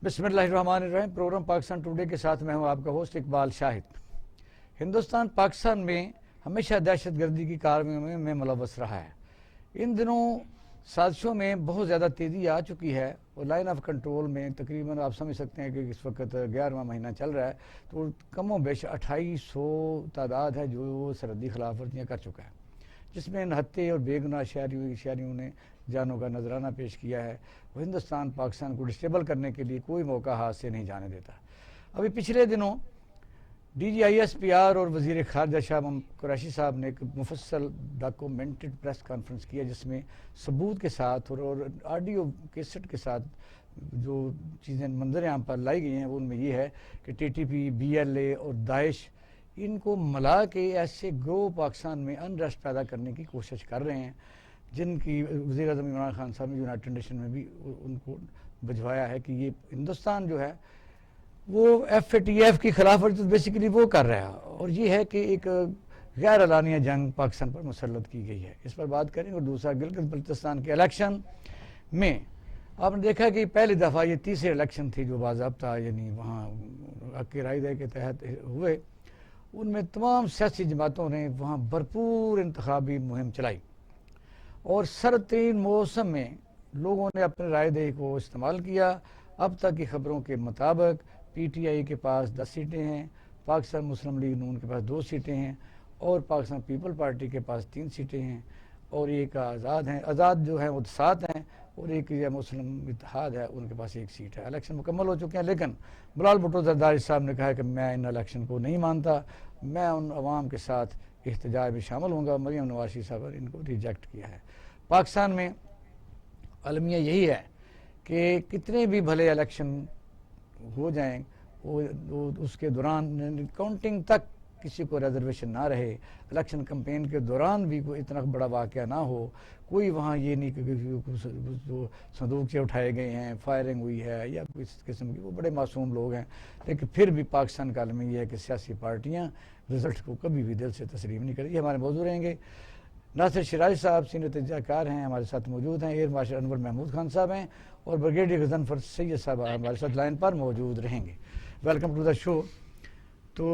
بسم اللہ الرحمن الرحیم۔ پروگرام پاکستان ٹوڈے کے ساتھ میں ہوں آپ کا ہوسٹ اقبال شاہد۔ ہندوستان پاکستان میں ہمیشہ دہشت گردی کی کارروائیوں میں ملوث رہا ہے۔ ان دنوں سازشوں میں بہت زیادہ تیزی آ چکی ہے اور لائن آف کنٹرول میں تقریباً آپ سمجھ سکتے ہیں کہ اس وقت 11واں مہینہ چل رہا ہے تو کم و بیش 2800 تعداد ہے جو سرحدی خلاف ورزیاں کر چکا ہے، جس میں نہتے اور بے گناہ شہریوں نے جانوں کا نذرانہ پیش کیا ہے۔ وہ ہندوستان پاکستان کو ڈسٹیبل کرنے کے لیے کوئی موقع ہاتھ سے نہیں جانے دیتا۔ ابھی پچھلے دنوں D G I S P R اور وزیر خارجہ شاہ قریشی صاحب نے ایک مفصل ڈاکومنٹڈ پریس کانفرنس کیا، جس میں ثبوت کے ساتھ اور آڈیو کیسٹ کے ساتھ جو چیزیں منظر عام پر لائی گئی ہیں وہ ان میں یہ ہے کہ T T P, B L A اور داعش ان کو ملا کے ایسے گروہ پاکستان میں انریسٹ پیدا کرنے کی کوشش کر رہے ہیں، جن کی وزیر اعظم عمران خان صاحب نے یونائٹڈ نیشن میں بھی ان کو بھجوایا ہے کہ یہ ہندوستان جو ہے وہ ایف اے ٹی ایف کی خلاف ورزی بیسیکلی وہ کر رہا ہے، اور یہ ہے کہ ایک غیر اعلانیہ جنگ پاکستان پر مسلط کی گئی ہے۔ اس پر بات کریں۔ اور دوسرا، گلگت بلتستان کے الیکشن میں آپ نے دیکھا کہ پہلی دفعہ یہ تیسرے الیکشن تھی جو باضابطہ یعنی وہاں حق کی رائے دہی کے تحت ہوئے۔ ان میں تمام سیاسی جماعتوں نے وہاں بھرپور انتخابی مہم چلائی اور سرد ترین موسم میں لوگوں نے اپنے رائے دہی کو استعمال کیا۔ اب تک کی خبروں کے مطابق پی ٹی آئی کے پاس 10 سیٹیں ہیں، پاکستان مسلم لیگ نون کے پاس 2 سیٹیں ہیں اور پاکستان پیپل پارٹی کے پاس 3 سیٹیں ہیں، اور ایک آزاد ہیں، آزاد جو ہیں وہ 7 ہیں، اور ایک یہ مسلم اتحاد ہے ان کے پاس 1 سیٹ ہے۔ الیکشن مکمل ہو چکے ہیں، لیکن بلال بھٹو زرداری صاحب نے کہا ہے کہ میں ان الیکشن کو نہیں مانتا، میں ان عوام کے ساتھ احتجاج میں شامل ہوں گا۔ مریم نواز صاحب نے ان کو ریجیکٹ کیا ہے۔ پاکستان میں المیہ یہی ہے کہ کتنے بھی بھلے الیکشن ہو جائیں اس کے دوران کاؤنٹنگ تک کسی کو ریزرویشن نہ رہے، الیکشن کمپین کے دوران بھی کوئی اتنا بڑا واقعہ نہ ہو، کوئی وہاں یہ نہیں کہ جو صندوق سے اٹھائے گئے ہیں، فائرنگ ہوئی ہے یا کوئی اس قسم کی، وہ بڑے معصوم لوگ ہیں، لیکن پھر بھی پاکستان کا عالم یہ ہے کہ سیاسی پارٹیاں رزلٹ کو کبھی بھی دل سے تسلیم نہیں کریں۔ یہ ہمارے موضوع رہیں گے۔ ناصر شیرازی صاحب سینئر تجزیہ کار ہیں، ہمارے ساتھ موجود ہیں۔ ایئر مارشل انور محمود خان صاحب ہیں اور بریگیڈیئر غضنفر سید صاحب ہمارے ساتھ لائن پر موجود رہیں گے۔ ویلکم ٹو دا شو۔ تو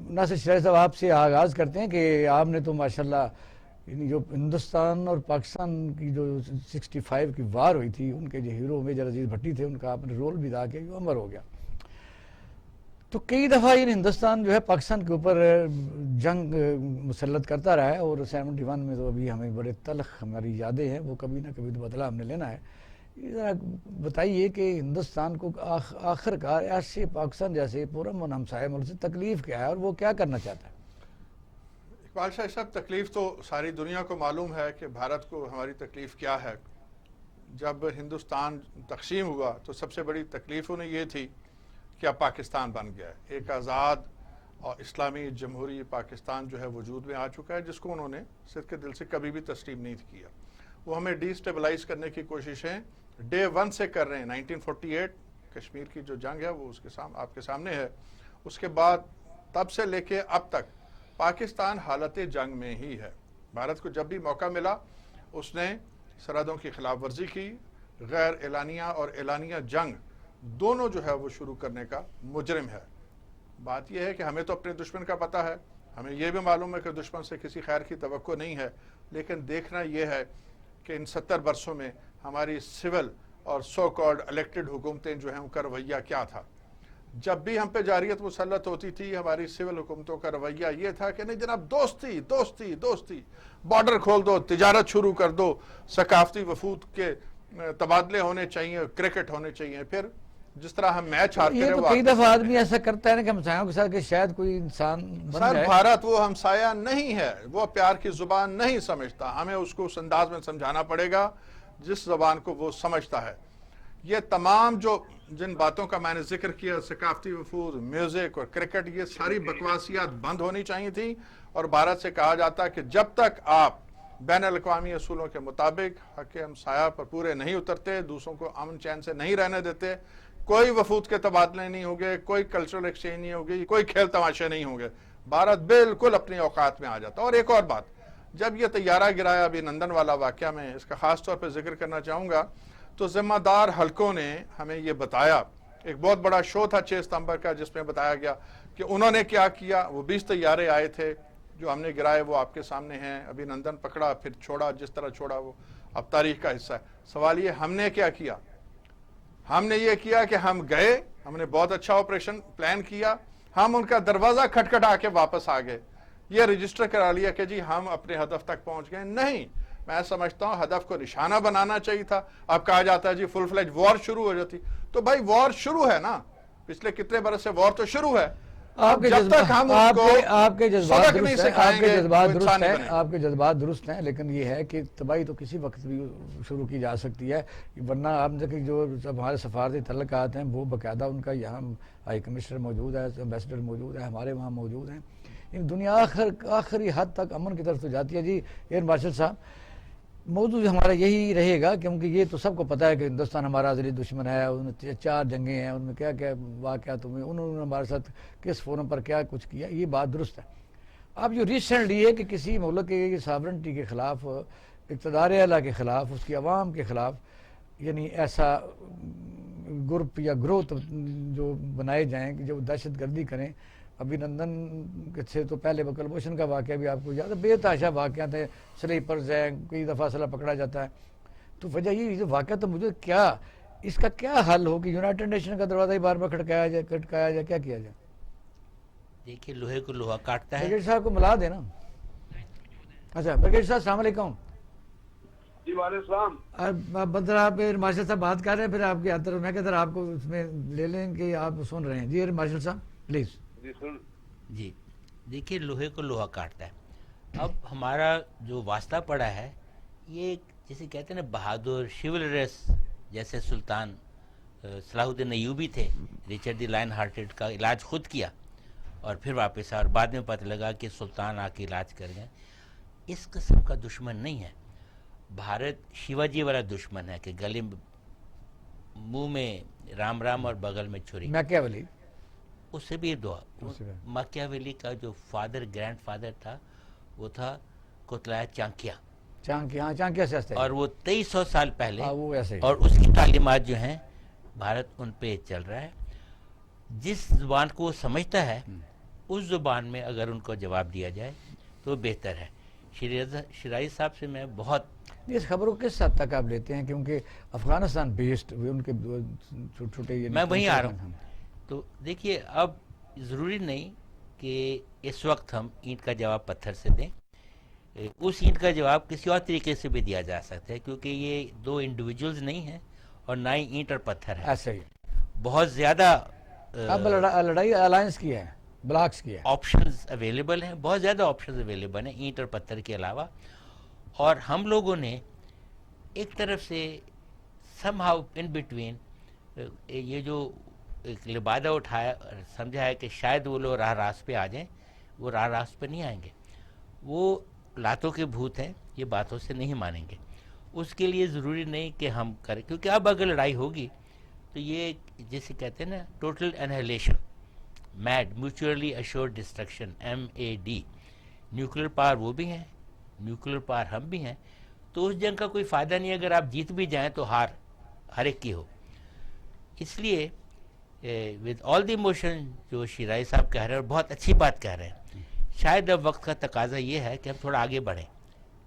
ناصر شیرازی صاحب آپ سے آغاز کرتے ہیں کہ آپ نے تو ماشاءاللہ جو ہندوستان اور پاکستان کی جو 65 کی وار ہوئی تھی، ان کے جو ہیرو میجر عزیز بھٹی تھے، ان کا آپ نے رول بھی ادا کیا، جو امر ہو گیا۔ تو کئی دفعہ یہ ہندوستان جو ہے پاکستان کے اوپر جنگ مسلط کرتا رہا ہے، اور 71 میں تو ابھی ہمیں بڑے تلخ ہماری یادیں ہیں، وہ کبھی نہ کبھی تو بدلہ ہم نے لینا ہے۔ ذرا بتائیے کہ ہندوستان کو آخر کار ایسے پاکستان جیسے پرامن ہمسایہ ملک سے تکلیف کیا ہے اور وہ کیا کرنا چاہتا ہے؟ اقبال شاہ صاحب، تکلیف تو ساری دنیا کو معلوم ہے کہ بھارت کو ہماری تکلیف کیا ہے۔ جب ہندوستان تقسیم ہوا تو سب سے بڑی تکلیف انہیں یہ تھی کہ اب پاکستان بن گیا ہے، ایک آزاد اور اسلامی جمہوری پاکستان جو ہے وجود میں آ چکا ہے، جس کو انہوں نے صدق دل سے کبھی بھی تسلیم نہیں کیا۔ وہ ہمیں ڈی سٹیبلائز کرنے کی کوششیں ڈے 1 سے کر رہے ہیں۔ 1948 کشمیر کی جو جنگ ہے وہ آپ کے سامنے ہے۔ اس کے بعد تب سے لے کے اب تک پاکستان حالت جنگ میں ہی ہے۔ بھارت کو جب بھی موقع ملا اس نے سرحدوں کی خلاف ورزی کی، غیر اعلانیہ اور اعلانیہ جنگ دونوں جو ہے وہ شروع کرنے کا مجرم ہے۔ بات یہ ہے کہ ہمیں تو اپنے دشمن کا پتہ ہے، ہمیں یہ بھی معلوم ہے کہ دشمن سے کسی خیر کی توقع نہیں ہے، لیکن دیکھنا یہ ہے کہ ان 70 برسوں میں ہماری سول اور سو کالڈ الیکٹڈ حکومتیں جو ہیں ان کا رویہ کیا تھا۔ جب بھی ہم پہ جارحیت مسلط ہوتی تھی، ہماری سول حکومتوں کا رویہ یہ تھا کہ نہیں جناب، دوستی دوستی دوستی، بارڈر کھول دو، تجارت شروع کر دو، ثقافتی وفود کے تبادلے ہونے چاہیے، کرکٹ ہونے چاہیے۔ پھر جس طرح ہم میچ ہارتے یہ ہیں، تو کئی دفعہ آدمی ایسا کرتا ہے نا کہ ہمسایوں کے ساتھ کہ شاید کوئی انسان بن سر جائے۔ بھارت وہ ہمسایہ نہیں ہے، وہ پیار کی زبان نہیں سمجھتا، ہمیں اس کو اس انداز میں سمجھانا پڑے گا جس زبان کو وہ سمجھتا ہے۔ یہ تمام جن باتوں کا میں نے ذکر کیا، ثقافتی وفود، میوزک اور کرکٹ، یہ ساری بکواسیات بند ہونی چاہیے تھی، اور بھارت سے کہا جاتا کہ جب تک آپ بین الاقوامی اصولوں کے مطابق حق ہمسایہ پر پورے نہیں اترتے، دوسروں کو امن چین سے نہیں رہنے دیتے، کوئی وفود کے تبادلے نہیں ہوں گے، کوئی کلچرل ایکسچینج نہیں ہوگی، کوئی کھیل تماشے نہیں ہوں گے، بھارت بالکل اپنی اوقات میں آ جاتا۔ اور ایک اور بات، جب یہ طیارہ گرایا ابھی نندن والا واقعہ، میں اس کا خاص طور پہ ذکر کرنا چاہوں گا، تو ذمہ دار حلقوں نے ہمیں یہ بتایا ایک بہت بڑا شو تھا 6 ستمبر کا جس میں بتایا گیا کہ انہوں نے کیا کیا. وہ 20 طیارے آئے تھے جو ہم نے گرائے, وہ آپ کے سامنے ہیں. ابھی نندن پکڑا پھر چھوڑا, جس طرح چھوڑا وہ اب تاریخ کا حصہ ہے. سوال یہ ہم نے کیا کیا؟ ہم نے یہ کیا کہ ہم گئے, ہم نے بہت اچھا آپریشن پلان کیا, ہم ان کا دروازہ کھٹکھٹا کے واپس آ گئے, یہ رجسٹر کرا لیا کہ جی ہم اپنے ہدف تک پہنچ گئے. نہیں, میں سمجھتا ہوں ہدف کو نشانہ بنانا چاہیے تھا. اب کہا جاتا ہے جی فل فلیج وار شروع ہو جاتی, تو بھائی وار شروع ہے نا, پچھلے کتنے برس سے وار تو شروع ہے. آپ کے جذبات درست ہیں, لیکن یہ ہے کہ تباہی تو کسی وقت بھی شروع کی جا سکتی ہے. ورنہ آپ دیکھیں جو ہمارے سفارتی تعلقات ہیں وہ باقاعدہ ان کا یہاں ہائی کمشنر موجود ہے, ایمبیسڈر موجود ہے, ہمارے وہاں موجود ہیں. دنیا آخری حد تک امن کی طرف تو جاتی ہے. جی ایئر مارشل صاحب, موضوع ہمارا یہی رہے گا کیونکہ یہ تو سب کو پتہ ہے کہ ہندوستان ہمارا ازلی دشمن ہے. ان 4 جنگیں ہیں, ان میں کیا کیا واقعات ہوئے, انہوں نے ہمارے ساتھ کس فورم پر کیا کچھ کیا, یہ بات درست ہے. اب جو ریسنٹلی ہے کہ کسی ملک کی ساورنٹی کے خلاف, اقتدار اعلیٰ کے خلاف, اس کی عوام کے خلاف, یعنی ایسا گروپ یا گروہ جو بنائے جائیں کہ جو دہشت گردی کریں. ابھی نندن سے تو پہلے کلبھوشن کا واقعہ بھی آپ کو یاد ہے, بے تحاشا واقعات ہیں, سلیپرز ہیں, کئی دفعہ اسلحہ پکڑا جاتا ہے. تو وجہ یہ واقعہ تو مجھے کیا اس کا کیا حل ہو کہ یونائٹڈ نیشن کا دروازہ ہی بار بار کھٹکایا جائے, کیا کیا جائے؟ دیکھیے لوہے کو لوہا کاٹتا ہے. برگیڈ صاحب کو ملا دینا. اچھا برگیڈ صاحب السلام علیکم. جی وعلیکم السلام. بدر آپ مارشل صاحب بات کر رہے ہیں, پھر آپ کے ادھر میں کہتا آپ کو اس میں لے لیں کہ آپ سن رہے ہیں. جی مارشل صاحب پلیز. جی دیکھیے لوہے کو لوہا کاٹتا ہے. اب ہمارا جو واسطہ پڑا ہے یہ جسے کہتے ہیں نا بہادر شیولرس, جیسے سلطان صلاح الدین ایوبی تھے, ریچرڈ دی لائن ہارٹڈ کا علاج خود کیا اور پھر واپس آیا, اور بعد میں پتہ لگا کہ سلطان آ کے علاج کر گئے. اس قسم کا دشمن نہیں ہے بھارت. شیواجی والا دشمن ہے کہ گلے منہ میں رام رام اور بغل میں چھری. میکیاویلی, اس سے بھی دعا. ماکیاویلی کا جو فادر گرینڈ فادر تھا وہ تھا کوتلایا چانکیا, چانکیا سے, اور وہ 2300 سال پہلے, وہ ایسے, اور اس کی تعلیمات جو ہیں بھارت ان پہ چل رہا ہے. جس زبان کو وہ سمجھتا ہے اس زبان میں اگر ان کو جواب دیا جائے تو بہتر ہے. شیراز صاحب سے میں بہت اس خبر کو کس حد تک آپ لیتے ہیں, کیونکہ افغانستان بیسڈ ان کے چھوٹے, میں وہیں آ رہا ہوں. تو دیکھیے اب ضروری نہیں کہ اس وقت ہم اینٹ کا جواب پتھر سے دیں. اس اینٹ کا جواب کسی اور طریقے سے بھی دیا جا سکتا ہے, کیونکہ یہ 2 انڈیویجولز نہیں ہیں اور نہ ہی اینٹ اور پتھر ہے. ایسا ہی بہت زیادہ اب لڑائی الائنس کی ہے, بلاکس کی ہے, آپشنز اویلیبل ہیں, بہت زیادہ آپشنز اویلیبل ہیں اینٹ اور پتھر کے علاوہ. اور ہم لوگوں نے ایک طرف سے سم ہاؤ ان بٹوین یہ جو ایک لبادہ اٹھایا, سمجھا ہے کہ شاید وہ لوگ راہ راست پہ آ جائیں. وہ راہ راست پہ نہیں آئیں گے, وہ لاتوں کے بھوت ہیں, یہ باتوں سے نہیں مانیں گے. اس کے لیے ضروری نہیں کہ ہم کریں, کیونکہ اب اگر لڑائی ہوگی تو یہ جیسے کہتے ہیں نا total inhalation, made mutually assured destruction, MAD. Nuclear power وہ بھی ہیں, نیوکلیر پاور ہم بھی ہیں, تو اس جنگ کا کوئی فائدہ نہیں. اگر آپ جیت بھی جائیں تو ہار ہر ایک کی ہو. اس لیے ود آل دی ایموشن جو شیراز صاحب کہہ رہے ہیں, اور بہت اچھی بات کہہ رہے ہیں, شاید اب وقت کا تقاضا یہ ہے کہ ہم تھوڑا آگے بڑھیں.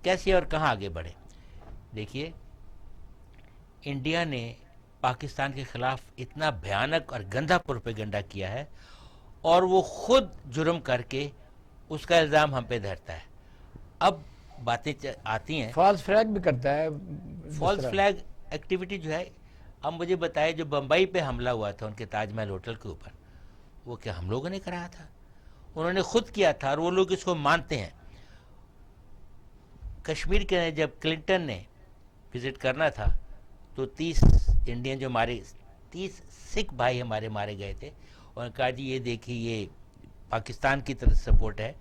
کیسے اور کہاں آگے بڑھیں؟ دیکھیے انڈیا نے پاکستان کے خلاف اتنا بھیانک اور گندہ پروپیگنڈا کیا ہے, اور وہ خود جرم کر کے اس کا الزام ہم پہ دھرتا ہے. اب باتیں آتی ہیں, فالس فلیگ بھی کرتا ہے. فالس فلیگ ایکٹیویٹی جو ہے, اب مجھے بتائے جو بمبئی پہ حملہ ہوا تھا ان کے تاج محل ہوٹل کے اوپر, وہ کیا ہم لوگوں نے کرایا تھا؟ انہوں نے خود کیا تھا, اور وہ لوگ اس کو مانتے ہیں. کشمیر کے جب کلنٹن نے وزٹ کرنا تھا تو 30 انڈین جو ہمارے 30 سکھ بھائی ہمارے مارے گئے تھے, اور کہا جی یہ دیکھیے یہ پاکستان کی طرف سپورٹ ہے,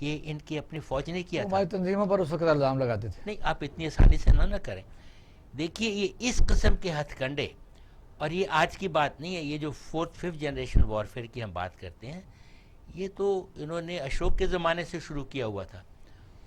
یہ ان کی اپنی فوج نے کیا تھا. ہماری تنظیموں پر اس وقت الزام لگاتے تھے. نہیں, آپ اتنی آسانی سے نہ کریں. دیکھیے یہ اس قسم کے ہتھ کنڈے, اور یہ آج کی بات نہیں ہے, یہ جو 4th 5th جنریشن وارفیئر کی ہم بات کرتے ہیں, یہ تو انہوں نے اشوک کے زمانے سے شروع کیا ہوا تھا.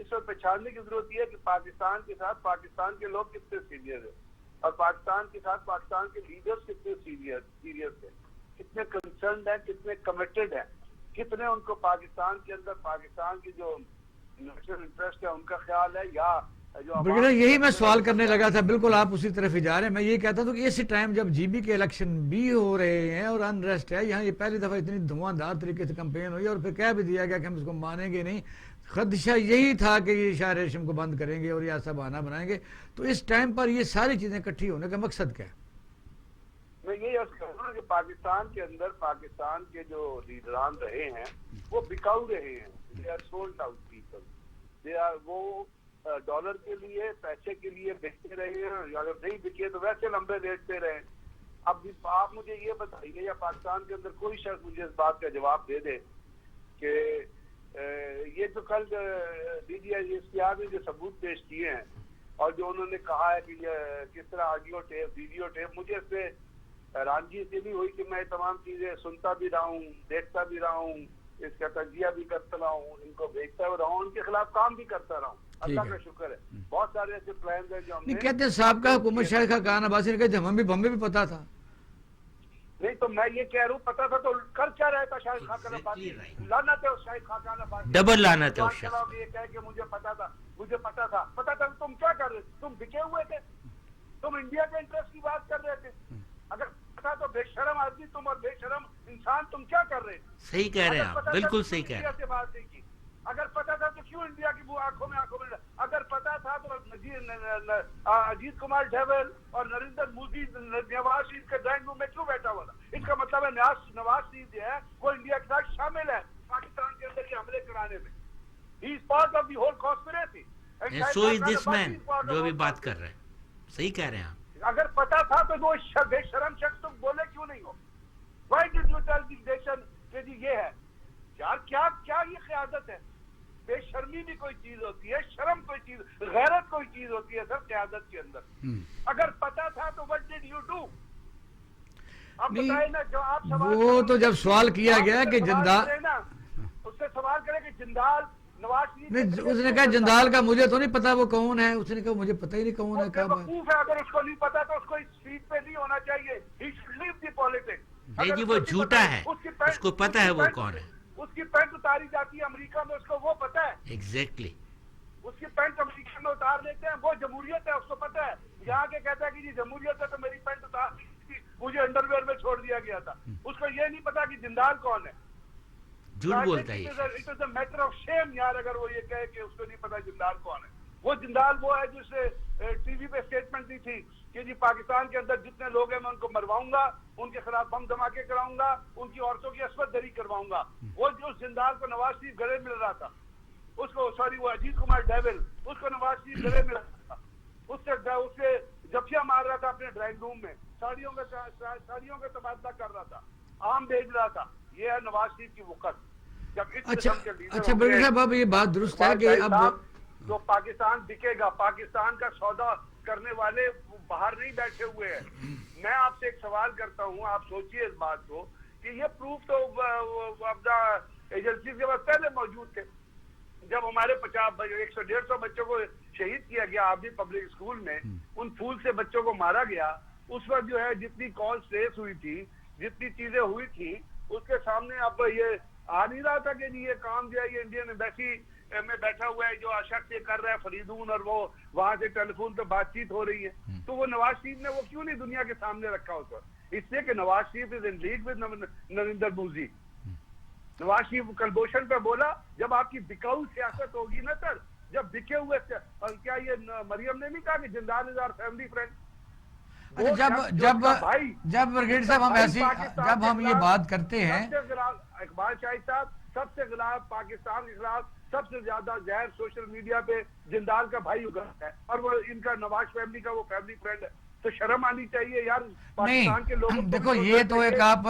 اس وقت پہچاننے کی ضرورت یہ ہے کہ پاکستان کے ساتھ پاکستان کے لوگ کتنے سیریس ہیں اور پاکستان کے ساتھ پاکستان کے لیڈرز کتنے سیریس ہیں, کتنے کنسرنڈ ہیں, کتنے کمیٹڈ ہیں, کتنے ان کو پاکستان کے اندر پاکستان کی جو نیشنل انٹرسٹ ہے ان کا خیال ہے, یا بریگیڈیئر یہی میں سوال کرنے لگا تھا, بالکل آپ اسی طرف ہی جا رہے ہیں. میں یہ کہتا تھا کہ اسی ٹائم جب جی بی کے الیکشن بھی ہو رہے ہیں اور انریسٹ ہے, یہاں یہ پہلی دفعہ اتنی دھواں دھار طریقے سے کمپین ہوئی اور پھر کہہ بھی دیا گیا کہ ہم اس کو مانیں گے نہیں, خدشہ یہی تھا کہ یہ شاہ ریشم کو بند کریں گے اور یہ ایسا بہانہ بنائیں گے, تو اس ٹائم پر یہ ساری چیزیں اکٹھی ہونے کا مقصد کیا ہے؟ میں یہی عرض کروں گا کہ پاکستان کے اندر پاکستان کے جو لیڈران رہے ہیں وہ بکاؤ رہے ہیں, they are sold out people, they are, وہ ڈالر کے لیے پیسے کے لیے بیچتے رہے ہیں, اگر نہیں بکے تو ویسے لمبے ریٹ پہ رہے. اب آپ مجھے یہ بتائیے یا پاکستان کے اندر کوئی شخص مجھے اس بات کا جواب دے دے کہ یہ تو کل ڈی جی آئی اختیار نے جو ثبوت پیش کیے ہیں اور جو انہوں نے کہا ہے کہ یہ کس طرح آڈیو ٹیپ ویڈیو ٹیپ, مجھے اس سے حیرانگی اس لیے ہوئی کہ میں تمام چیزیں سنتا بھی رہا ہوں, دیکھتا بھی رہا ہوں, اس کا تجزیہ بھی کرتا رہا ہوں, ان کو بھیجتا بھی رہا ہوں, ان کے خلاف کام بھی کرتا رہا ہوں. اللہ کا شکر ہے بہت سارے ایسے پلانز ہیں جو ہم نے نہیں کہتے ہیں صاحب کا حکومت شاہ خاقان عباسی نے کہا ہمیں بھی پتا تھا. نہیں تو میں یہ کہہ رہا ہوں پتا تھا تو کر کیا رہا تھا شاہد خاقان عباسی, لعنت ہے اس شاہد خاقان عباسی, ڈبل لعنت ہے اس شخص. یہ کہہ کہ مجھے پتا تھا, تم کیا کر رہے تھے, تم بکے ہوئے تھے, تم انڈیا کے انٹرسٹ کی بات کر رہے تھے. اگر پتا تو بے شرم آدمی تم اور بے شرم انسان تم کیا کر رہے تھے؟ صحیح کہہ رہے ہیں آپ, بالکل صحیح کہہ رہے ہیں. بات نہیں کی. اگر پتا تھا تو کیوں انڈیا کی وہ آنکھوں میں اگر پتا تھا تو اجیت کمار ڈھیول اور نریندر مودی نواز شریف کے ڈرائنگ روم میں کیوں بیٹھا ہوا تھا؟ اس کا مطلب ہے نواز شریف جو ہے وہ انڈیا کے ساتھ شامل ہے پاکستان کے اندر یہ حملے کرانے میں. He is part of the whole conspiracy. So is this man جو بھی بات کر رہے ہیں, صحیح کہہ رہے ہیں آپ. اگر پتا تھا تو وہ بے شرم شخص تم بولے کیوں نہیں ہو؟ Why did you tell the nation کہ جی یہ ہے یار, کیا یہ قیادت ہے؟ بے شرمی بھی کوئی چیز ہوتی ہے, شرم کوئی چیز, غیرت کوئی چیز ہوتی ہے سر قیادت کے اندر. اگر پتا تھا تو what did you do؟ اب بتائیں نا, جو آپ وہ تو جب سوال کیا گیا کہ جندال, اس سے سوال کرے کہ جندال نواز شریف, اس نے کہا جندال کا مجھے تو نہیں پتا وہ کون ہے, اس نے کہا مجھے پتہ ہی نہیں کون ہے. کیا بات ہے؟ اگر اس کو نہیں پتا تو اس کو اس سیٹ پہ نہیں ہونا چاہیے. He should leave the politics. نہیں جی وہ جھوٹا ہے, اس کو پتا ہے وہ کون ہے. اس کی پینٹ اتاری جاتی ہے امریکہ میں, اس کو وہ پتا ہے. ایگزیکٹلی. اس کی پینٹ امریکہ میں اتار لیتے ہیں, وہ جمہوریت ہے, اس کو پتا ہے. یہاں کے کہتا ہے کہ جی جمہوریت ہے تو میری پینٹ اتار دی, مجھے انڈر ویئر میں چھوڑ دیا گیا تھا. اس کو یہ نہیں پتا کہ جندال کون ہے. جھوٹ بولتا ہے. It is a matter of shame یار اگر وہ یہ کہے کہ اس کو نہیں پتا جندال کون ہے. وہ جندال وہ ہے جس نے ٹی وی پہ اسٹیٹمنٹ دی تھی کہ جی پاکستان کے اندر جتنے لوگ ہیں میں ان کو مرواؤں گا, ان کے خلاف بم دھماکے کراؤں گا, ان کی عورتوں کی عصمت دری کرواؤں گا. وہ جو جندال کو نواز شریف گلے مل رہا تھا, اس کو سوری وہ اجیت کمار ڈیول, اس کو نواز شریف گلے مل رہا تھا, اس سے جفیا مار رہا تھا اپنے ڈرائنگ روم میں, ساڑیوں کا تبادلہ کر رہا تھا, آم بھیج رہا تھا. یہ ہے نواز شریف کی وقت. اچھا بلکہ صاحب اب یہ بات درست ہے کہ اب جو پاکستان بکے گا, پاکستان کا سودا کرنے والے باہر نہیں بیٹھے ہوئے ہیں. میں آپ سے ایک سوال کرتا ہوں, آپ سوچئے اس بات کو کہ یہ پروف تو اپنا ایجنسی کے بعد پہلے موجود تھے. جب ہمارے 100-150 بچوں کو شہید کیا گیا آبی پبلک اسکول میں, ان پھول سے بچوں کو مارا گیا, اس وقت جو ہے جتنی کال ٹریس ہوئی تھی, جتنی چیزیں ہوئی تھی, اس کے سامنے اب یہ آ نہیں رہا تھا کہ یہ کام جو ہے یہ انڈین ایمبیسی میں بیٹھا ہوا ہے جو شخص یہ کر رہا ہے فریدون, اور وہ وہاں سے ٹیلی فون پہ بات چیت ہو رہی ہے. تو وہ نواز شریف نے وہ کیوں نہیں دنیا کے سامنے رکھا اس وقت؟ اس لیے کہ نواز شریف از ان لیگ ود نریندر مودی. نواز شریف کلبھوشن پہ بولا جب آپ کی بکاؤ سیاست ہوگی نا سر, جب بکے ہوئے, کیا یہ مریم نے نہیں کہا کہ جندال از آور فیملی فرینڈ؟ جب برگیڈ صاحب ہم ایسی جب ہم یہ بات کرتے ہیں, اقبال شاہی صاحب سب سے خلاف پاکستان کے خلاف سب سے زیادہ زہر سوشل میڈیا پہ جندال کا بھائی اگا ہے, اور وہ ان کا نواز فیملی کا وہ فیملی فرینڈ ہے. تو شرم آنی چاہیے یار پاکستان کے لوگوں کو. دیکھو یہ تو ایک آپ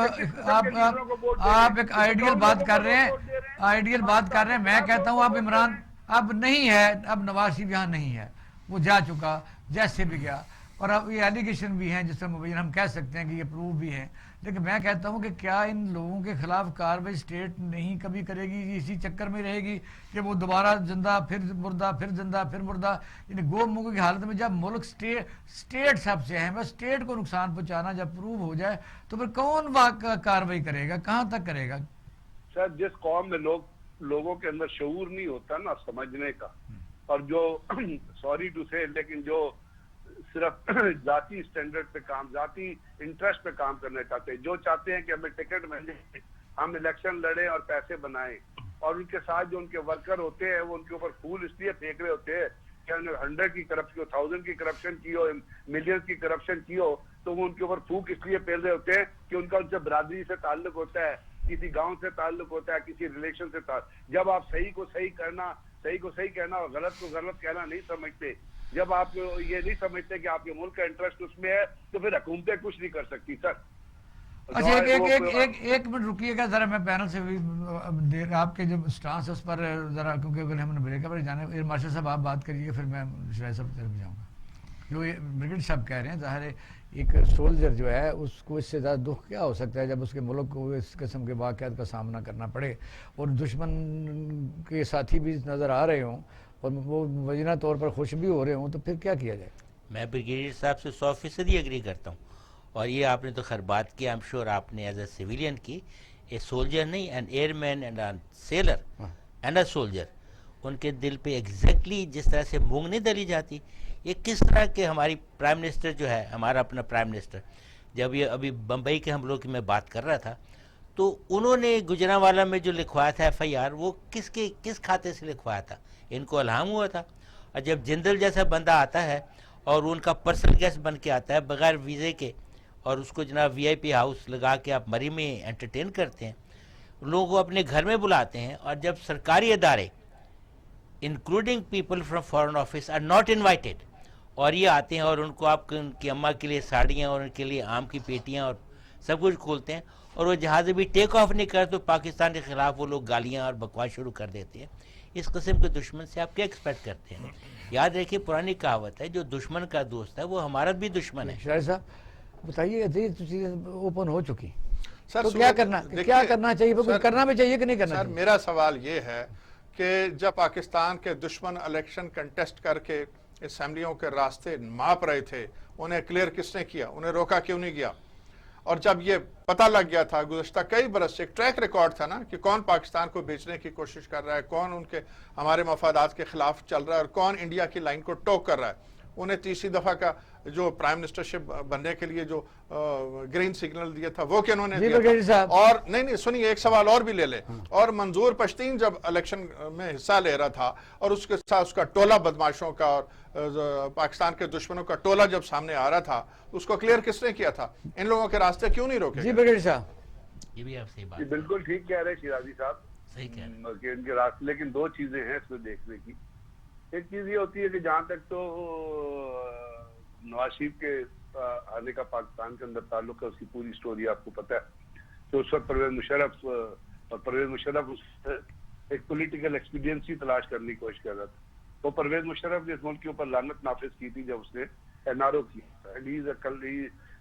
ایک آئیڈیل بات کر رہے ہیں, میں کہتا ہوں اب عمران اب نہیں ہے, اب نواز شریف یہاں نہیں ہے, وہ جا چکا جیسے بھی گیا. اور اب یہ ایلیگیشن بھی ہیں جس سے مبین ہم کہہ سکتے ہیں کہ یہ پروف بھی ہیں، لیکن میں کہتا ہوں کہ کیا ان لوگوں کے خلاف کارروائی اسٹیٹ نہیں کبھی کرے گی؟ اسی چکر میں رہے گی کہ وہ دوبارہ زندہ پھر مردہ پھر زندہ پھر مردہ، یعنی گو منگو کی حالت میں جب ملک اسٹیٹ سب سے اہم ہے، اسٹیٹ کو نقصان پہنچانا جب پروو ہو جائے تو پھر کون کارروائی کرے گا، کہاں تک کرے گا؟ سر جس قوم میں لوگوں کے اندر شعور نہیں ہوتا نا سمجھنے کا، اور جو سوری ٹو سے لیکن جو صرف ذاتی سٹینڈرڈ پہ کام، ذاتی انٹرسٹ پہ کام کرنا چاہتے ہیں، جو چاہتے ہیں کہ ہمیں ٹکٹ ملے، ہم الیکشن لڑیں اور پیسے بنائیں، اور ان کے ساتھ جو ان کے ورکر ہوتے ہیں وہ ان کے اوپر پھول اس لیے پھینک رہے ہوتے ہیں کہ انہوں نے 100 کی کرپشن، 1000 کی کرپشن کی ہو، ملینز کی کرپشن کی ہو، تو وہ ان کے اوپر پھونک اس لیے پھیل رہے ہوتے ہیں کہ ان کا ان سے برادری سے تعلق ہوتا ہے، کسی گاؤں سے تعلق ہوتا ہے، کسی ریلیشن سے تعلق۔ جب آپ صحیح کو صحیح کہنا اور غلط کو غلط کہنا نہیں سمجھتے، جب آپ یہ نہیں سمجھتے کہ آپ کے ملک کا انٹرسٹ اس میں ہے، تو پھر حکومتیں کچھ نہیں کر سکتی سر۔ اچھا ایک منٹ رکیے گا ذرا، میں پینل سے بھی آپ کے جو سٹانس ہے اس پر ذرا، کیونکہ اگر ہم نے بریک پر جانا ہے، مارشل صاحب آپ بات کریے پھر میں شرائع صاحب کی طرف جاؤں گا۔ جو یہ بریگیڈ صاحب کہہ رہے ہیں، ظاہر ہے ایک سولجر جو ہے اس کو اس سے زیادہ دکھ کیا ہو سکتا ہے جب اس کے ملک کو اس قسم کے واقعات کا سامنا کرنا پڑے اور دشمن کے ساتھی بھی نظر آ رہے ہوں اور وہ مبینہ طور پر خوش بھی ہو رہے ہوں، تو پھر کیا کیا جائے؟ میں بریگیڈیئر صاحب سے 100% ایگری کرتا ہوں، اور یہ آپ نے تو خیر بات کی، آئی ایم شیور آپ نے ایز اے سویلین کی، اے سولجر نہیں، an airman and an sailor and a soldier, ان کے دل پہ ایگزیکٹلی جس طرح سے مونگ نہیں ڈلی جاتی۔ یہ کس طرح کہ ہماری پرائم منسٹر جو ہے، ہمارا اپنا پرائم منسٹر، جب یہ ابھی بمبئی کے حملوں کی میں بات کر رہا تھا، تو انہوں نے گجرانوالہ میں جو لکھوایا تھا FIR، وہ کس کھاتے سے لکھوایا تھا؟ ان کو الہام ہوا تھا۔ اور جب جندل جیسا بندہ آتا ہے اور ان کا پرسنل گیسٹ بن کے آتا ہے بغیر ویزے کے، اور اس کو جناب VIP ہاؤس لگا کے آپ مری میں انٹرٹین کرتے ہیں، لوگوں کو اپنے گھر میں بلاتے ہیں، اور جب سرکاری ادارے including people from foreign office are not invited, اور یہ آتے ہیں اور ان کو آپ ان کی اماں کے لیے ساڑیاں اور ان کے لیے آم کی پیٹیاں اور سب کچھ کھولتے ہیں، اور وہ جہاز بھی ٹیک آف نہیں کرتے تو پاکستان کے خلاف وہ لوگ گالیاں اور بکواس شروع کر دیتے ہیں۔ اس قسم کے دشمن سے آپ کیا ایکسپیکٹ کرتے ہیں؟ یاد رکھیے پرانی کہاوت ہے، جو دشمن کا دوست ہے وہ ہمارا بھی دشمن ہے۔ شرائع صاحب بتائیے، چیزیں اوپن ہو چکی، سر تو کیا کرنا چاہیے؟ کچھ کرنا بھی چاہیے کہ نہیں کرنا چاہیے؟ سر میرا سوال یہ ہے کہ جب پاکستان کے دشمن الیکشن کنٹیسٹ کر کے اسمبلیوں کے راستے ماپ رہے تھے، انہیں کلیئر کس نے کیا؟ انہیں روکا کیوں نہیں گیا؟ اور جب یہ پتہ لگ گیا تھا گزشتہ کئی برس سے، ایک ٹریک ریکارڈ تھا نا کہ کون پاکستان کو بیچنے کی کوشش کر رہا ہے، کون ان کے ہمارے مفادات کے خلاف چل رہا ہے، اور کون انڈیا کی لائن کو ٹوک کر رہا ہے۔ انہیں تیسری دفعہ کا جو پرائم منسٹرشپ بننے کے لیے جو گرین سگنل دیا تھا وہ کہ انہوں نے دیا تھا۔ اور نہیں سنیے، ایک سوال اور بھی لے لیں۔ اور منظور پشتین جب الیکشن میں حصہ لے رہا تھا اور اس کے ساتھ اس کا ٹولہ بدماشوں کا اور پاکستان کے دشمنوں کا ٹولہ جب سامنے آ رہا تھا، اس کو کلیئر کس نے کیا تھا؟ ان لوگوں کے راستے کیوں نہیں روکے؟ جی بریگیڈیئر صاحب، یہ بھی آپ صحیح بات بالکل ٹھیک کہہ رہے شیرازی صاحب، صحیح کہہ رہے ہیں۔ کہ ان کے راستے، لیکن دو چیزیں ہیں اس میں دیکھنے کی۔ ایک چیز یہ ہوتی ہے کہ جہاں تک تو نواز شریف کے آنے کا پاکستان کے اندر تعلق ہے، اس کی پوری سٹوری آپ کو پتہ ہے کہ اس وقت پرویز مشرف ایک پولیٹیکل ایکسپیڈینسی تلاش کرنے کی کوشش کر رہا تھا۔ تو پرویز مشرف نے اس ملک کے اوپر لعنت نافذ کی تھی جب اس نے NRO کیا،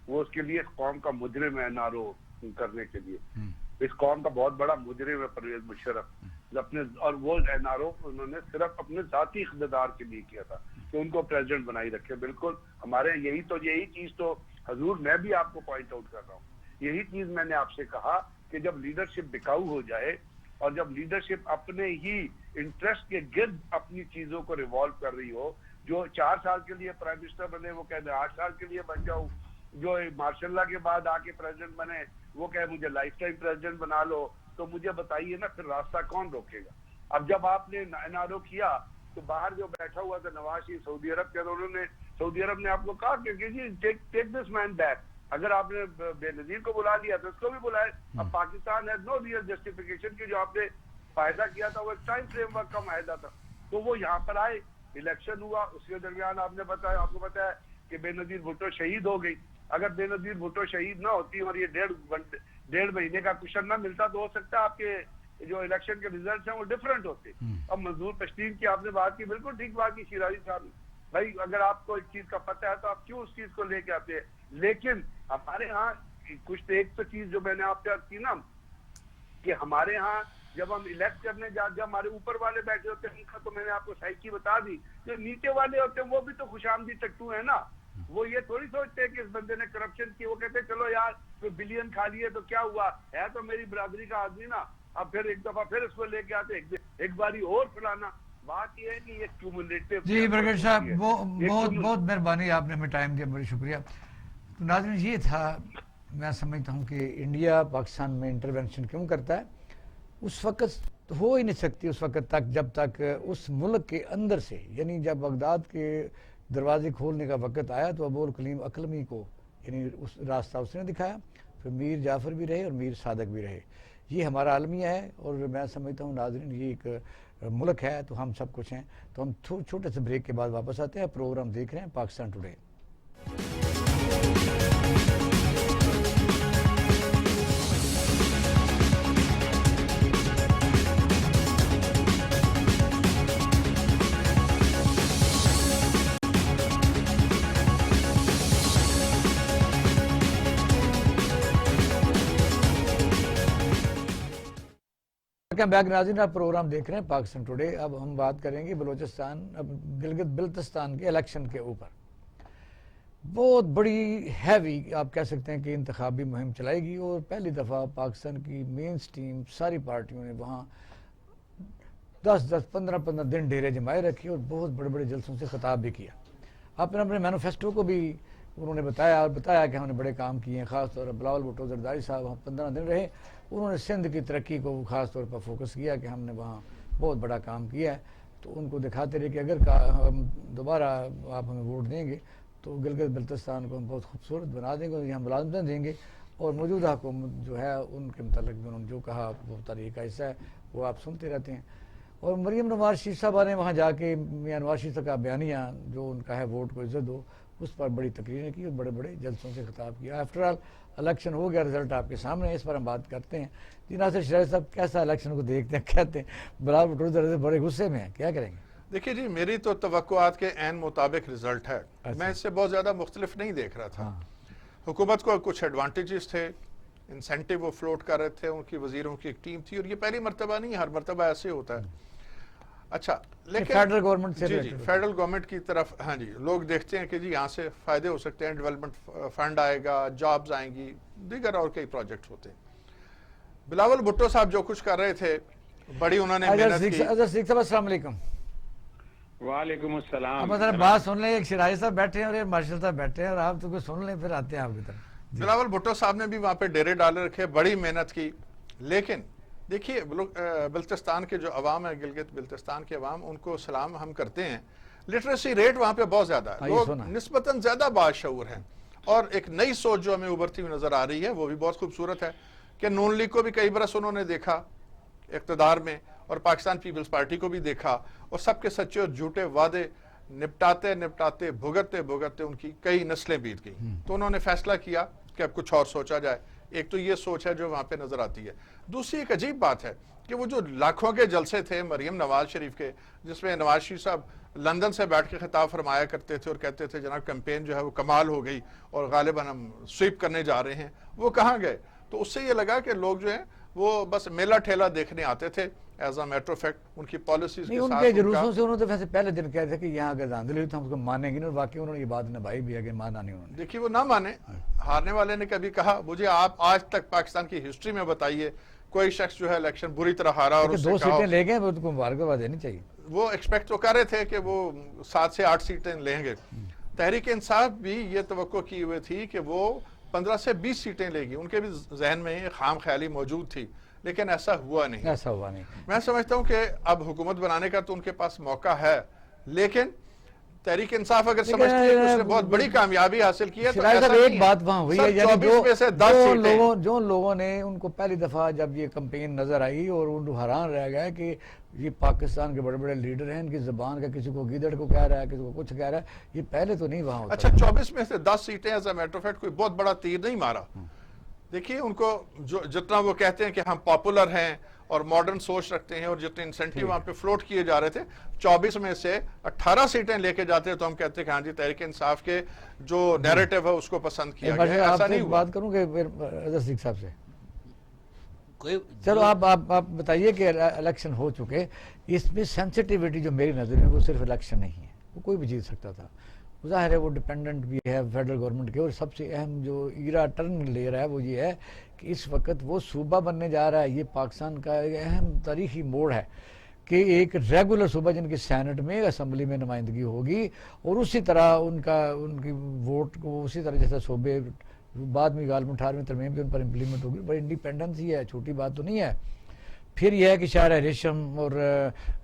وہ اس کے لیے اس قوم کا مجرم ہے، NRO کرنے کے لیے اس قوم کا بہت بڑا مجرم ہے پرویز مشرف اپنے، اور وہ NRO انہوں نے صرف اپنے ذاتی اقتدار کے لیے کیا تھا کہ ان کو پریزیڈنٹ بنائی رکھے۔ بالکل ہمارے یہی چیز تو حضور میں بھی آپ کو پوائنٹ آؤٹ کر رہا ہوں، یہی چیز میں نے آپ سے کہا کہ جب لیڈرشپ بکاؤ ہو جائے اور جب لیڈرشپ اپنے ہی انٹرسٹ کے گرد اپنی چیزوں کو ریوالو کر رہی ہو، جو 4 سال کے لیے پرائم منسٹر بنے وہ کہتے ہیں 8 سال کے لیے بن جاؤ، جو ماشاء اللہ کے بعد آ کے پریزیڈنٹ بنے وہ کہے مجھے لائف ٹائم پریزیڈنٹ بنا لو، تو مجھے بتائیے نا پھر راستہ کون روکے گا؟ اب جب آپ نے NRO کیا تو باہر جو بیٹھا ہوا تھا نواز شریف سعودی عرب کے، سعودی عرب نے آپ کو کہا کہ جی ٹیک دس مین بیک، اگر آپ نے بے نظیر کو بلا لیا تو اس کو بھی بلائے۔ اب Pakistan has no real justification کہ جو آپ نے فائدہ کیا تھا وہ ایک ٹائم فریم ورک کا معاہدہ تھا، تو وہ یہاں پر آئے، الیکشن ہوا، اس کے درمیان آپ کو بتایا کہ بے نظیر بھٹو شہید ہو گئی۔ اگر بے نظیر بھٹو شہید نہ ہوتی اور یہ 1.5 مہینے کا کوشن نہ ملتا تو ہو سکتا ہے آپ کے جو الیکشن کے ریزلٹس ہیں وہ ڈفرینٹ ہوتے۔ اب منظور پشتین کی آپ نے بات کی، بالکل ٹھیک بات کی شیرازی صاحب نے بھائی اگر آپ کو ایک چیز کا پتہ ہے تو آپ کیوں اس چیز کو لے کے آتے ہیں؟ لیکن ہمارے ہاں کچھ ایک تو چیز جو میں نے آپ سے عرض کی نا کہ ہمارے ہاں جب ہم الیکٹ کرنے جب ہمارے اوپر والے بیٹھے ہوتے ہیں ان کا تو میں نے آپ کو سائیکی بتا دی، جو نیچے والے ہوتے ہیں وہ بھی تو خوش آمدید ٹکٹو ہیں نا. وہ یہ تھوڑی سوچتے ہیں کہ اس بندے نے کرپشن کی، وہ کہتے ہیں چلو یار کوئی بلین کھا لیے تو کیا ہوا ہے، تو میری برادری کا آدمی نا. اب پھر ایک دفعہ پھر اس کو لے کے آتے ایک باری اور پھلانا. بات یہ ہے کہ یہ کیومولیٹو. جی برگٹ صاحب بہت بہت مہربانی، آپ نے ہمیں ٹائم دیا، بڑی شکریہ. تو ناظرین یہ تھا، میں سمجھتا ہوں کہ انڈیا پاکستان میں انٹرونشن کیوں کرتا ہے. اس وقت ہو ہی نہیں سکتی اس وقت تک جب تک اس ملک کے اندر سے، یعنی جب بغداد کے دروازے کھولنے کا وقت آیا تو ابو الکلیم اکلمی کو یعنی اس راستہ اس نے دکھایا، پھر میر جعفر بھی رہے اور میر صادق بھی رہے. یہ ہمارا المیہ ہے اور میں سمجھتا ہوں ناظرین یہ ایک ملک ہے تو ہم سب کچھ ہیں. تو ہم چھوٹے سے بریک کے بعد واپس آتے ہیں. پروگرام دیکھ رہے ہیں پاکستان ٹوڈے. بیک ناظرین، آپ پروگرام دیکھ رہے ہیں پاکستان ٹوڈے. اب ہم بات کریں گے بلوچستان گلگت بلتستان کے الیکشن کے اوپر. بہت بڑی ہیوی آپ کہہ سکتے ہیں کہ انتخابی مہم چلائی گئی اور پہلی دفعہ پاکستان کی مین سٹریم ساری پارٹیوں نے وہاں 15 دن ڈیرے جمائے رکھی اور بہت بڑے بڑے جلسوں سے خطاب بھی کیا. آپ نے اپنے مینوفیسٹو کو بھی انہوں نے بتایا کہ ہم نے بڑے کام کیے ہیں. خاص طور پر بلاول بھٹو زرداری صاحب وہاں 15 دن رہے. انہوں نے سندھ کی ترقی کو خاص طور پر فوکس کیا کہ ہم نے وہاں بہت بڑا کام کیا ہے. تو ان کو دکھاتے رہے کہ اگر ہم دوبارہ آپ ہمیں ووٹ دیں گے تو گلگت بلتستان کو ہم بہت خوبصورت بنا دیں گے، یہاں ملازمتیں دیں گے. اور موجودہ حکومت جو ہے ان کے متعلق بھی انہوں نے جو کہا وہ طریقہ حصہ ہے وہ آپ سنتے رہتے ہیں. اور مریم نواز شریف صاحبہ نے وہاں جا کے میاں نواز شریف کا بیانیہ جو ان کا ہے ووٹ کو عزت دو، اس پر بڑی تقریریں کی اور بڑے بڑے جلسوں سے خطاب کیا. آفٹر آل الیکشن ہو گیا، رزلٹ آپ کے سامنے ہے، اس پر ہم بات کرتے ہیں. جی ناصر شریف صاحب کیسا الیکشن کو دیکھتے ہیں؟ کہتے ہیں بلاول بھٹو بڑے غصے میں ہیں، کیا کریں گے؟ دیکھیے جی، میری تو توقعات کے عین مطابق رزلٹ ہے. میں اس سے بہت زیادہ مختلف نہیں دیکھ رہا تھا. حکومت کو کچھ ایڈوانٹیجز تھے، انسینٹیو وہ فلوٹ کر رہے تھے، ان کی وزیروں کی ایک ٹیم تھی اور یہ پہلی مرتبہ نہیں، ہر مرتبہ ایسے ہوتا ہے. اچھا لیکن فیڈرل گورنمنٹ سے جی فیڈرل گورنمنٹ کی طرف ہاں جی لوگ دیکھتے ہیں کہ جی یہاں سے فائدے ہو سکتے ہیں، ڈیولپمنٹ فنڈ آئے گا، جابز آئیں گی، دیگر اور کئی پروجیکٹس ہوتے ہیں. بلاول بھٹو صاحب جو کچھ کر رہے تھے بڑی انہوں نے محنت کی. صاحب السلام علیکم. وعلیکم السلام. اب ذرا بات سن لیں، ایک شرائی صاحب بیٹھے ہیں اور ایک مارشل صاحب بیٹھے ہیں اور آپ تو سن لیں پھر آتے ہیں آپ کی طرف. بلاول بھٹو صاحب نے بھی وہاں پہ ڈیرے ڈالے رکھے، بڑی محنت کی. لیکن دیکھیے بلتستان کے جو عوام ہے، گلگت بلتستان کے عوام، ان کو سلام ہم کرتے ہیں. لٹریسی ریٹ وہاں پہ بہت زیادہ ہے، لوگ نسبتاً زیادہ باشعور ہیں اور ایک نئی سوچ جو ہمیں ابھرتی ہوئی نظر آ رہی ہے وہ بھی بہت خوبصورت ہے. کہ نون لیگ کو بھی کئی برس انہوں نے دیکھا اقتدار میں اور پاکستان پیپلز پارٹی کو بھی دیکھا اور سب کے سچے اور جھوٹے وعدے نپٹاتے بھگتتے ان کی کئی نسلیں بیت گئی. تو انہوں نے فیصلہ کیا کہ اب کچھ اور سوچا جائے. ایک تو یہ سوچ ہے جو وہاں پہ نظر آتی ہے. دوسری ایک عجیب بات ہے کہ وہ جو لاکھوں کے جلسے تھے مریم نواز شریف کے، جس میں نواز شریف صاحب لندن سے بیٹھ کے خطاب فرمایا کرتے تھے اور کہتے تھے جناب کیمپین جو ہے وہ کمال ہو گئی اور غالباً ہم سویپ کرنے جا رہے ہیں، وہ کہاں گئے؟ تو اس سے یہ لگا کہ لوگ جو ہیں وہ بس میلہ ٹھیلا دیکھنے آتے تھے. As a matter of fact in کی پالیسیز کے ساتھ ان کے جلوسوں سے انہوں نے ویسے پہلے دن کہا تھا کہ یہاں اگر دھاندلی ہوئی تو ہم اس کو مانیں گے نہیں، اور واقعی انہوں نے یہ بات نبھائی بھی ہے کہ مانا نہیں انہوں نے. دیکھیے وہ نہ مانے. ہارنے والے نے کبھی کہا مجھے آپ آج تک پاکستان کی ہسٹری میں بتائیے کوئی شخص جو ہے الیکشن بری طرح ہارا اور اس سے 2 سیٹیں لے گئے، وہ تو مبارکباد دینی چاہیے. وہ ایکسپیکٹ تو کر رہے تھے کہ وہ 7 سے 8 سیٹیں لیں گے. تحریک انصاف بھی یہ توقع کی ہوئی تھی کہ وہ 15 سے 20 سیٹیں لے گی. ان کے بھی ذہن میں یہ خام خیالی موجود تھی، لیکن ایسا ہوا نہیں. میں سمجھتا ہوں کہ اب حکومت بنانے کا تو ان کے پاس موقع ہے، لیکن تحریک انصاف اگر سمجھتی ہے کہ اس نے بہت بڑی کامیابی حاصل کی ہے تو ایسا نہیں ہے. ایک بات وہاں ہوئی ہے، یعنی جو لوگوں نے ان کو پہلی دفعہ جب یہ کمپین نظر آئی اور ان کو حیران رہ گیا کہ یہ پاکستان کے بڑے بڑے لیڈر ہیں، ان کی زبان کا کسی کو گیدڑ کو کہہ رہا ہے، کسی کو کچھ کہہ رہا ہے، یہ پہلے تو نہیں وہاں ہوتا. اچھا 24 میں سے 10 سیٹیں as a matter of fact کوئی بہت بڑا تیر نہیں مارا. دیکھیے ان کو جتنا وہ کہتے ہیں کہ ہم پاپولر ہیں اور ماڈرن سوچ رکھتے ہیں اور جتنے انسینٹیو وہاں پہ فلوٹ کیے جا رہے تھے 24 میں سے 18 سیٹیں لے کے جاتے تو ہم کہتے کہ ہاں جی تحریک انصاف کے جو نیریٹو ہے اس کو پسند کیا گیا ہے. ایسا نہیں ہوا. بات کروں کہ رضا صدیق صاحب سے چلو آپ بتائیے کہ الیکشن ہو چکے, اس میں سینسٹیوٹی جو میری نظر میں وہ صرف الیکشن نہیں ہے, وہ کوئی بھی جیت سکتا تھا. ظاہر ہے وہ ڈپینڈنٹ بھی ہے فیڈرل گورنمنٹ کے, اور سب سے اہم جو ایرا ٹرن لے رہا ہے وہ یہ ہے کہ اس وقت وہ صوبہ بننے جا رہا ہے. یہ پاکستان کا ایک اہم تاریخی موڑ ہے کہ ایک ریگولر صوبہ جن کی سینٹ میں اسمبلی میں نمائندگی ہوگی, اور اسی طرح ان کی ووٹ کو اسی طرح جیسے صوبے بعد میں غالباً 18ویں ترمیم بھی ان پر امپلیمنٹ ہوگی. بڑی انڈیپینڈنس ہی ہے, چھوٹی بات تو نہیں ہے. پھر یہ ہے کہ شاہراہ ریشم اور